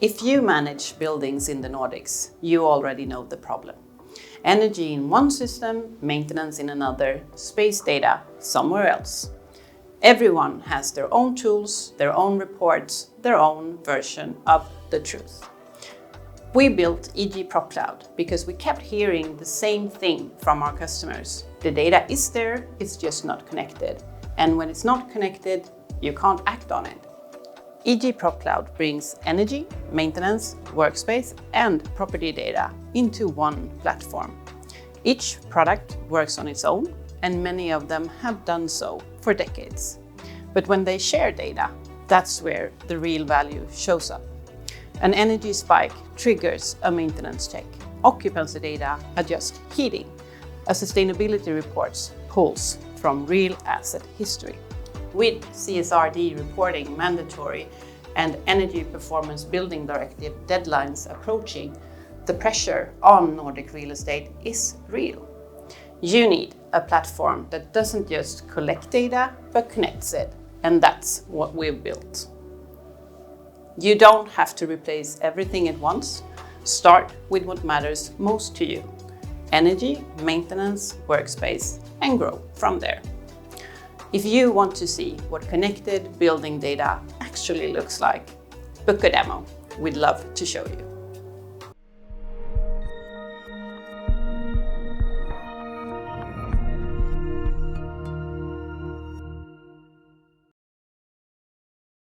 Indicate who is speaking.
Speaker 1: If you manage buildings in the Nordics, you already know the problem. Energy in one system, maintenance in another, space data somewhere else. Everyone has their own tools, their own reports, their own version of the truth. We built EGPropCloud because we kept hearing the same thing from our customers. The data is there, it's just not connected. And when it's not connected, you can't act on it. EGPropCloud brings energy, maintenance, workspace, and property data into one platform. Each product works on its own, and many of them have done so for decades. But when they share data, that's where the real value shows up. An energy spike triggers a maintenance check. Occupancy data adjusts heating. A sustainability report pulls from real asset history. With CSRD reporting mandatory and Energy Performance Building Directive deadlines approaching, the pressure on Nordic real estate is real. You need a platform that doesn't just collect data, but connects it, and that's what we've built. You don't have to replace everything at once. Start with what matters most to you: energy, maintenance, workspace, and grow from there. If you want to see what connected building data actually looks like, book a demo. We'd love to show you.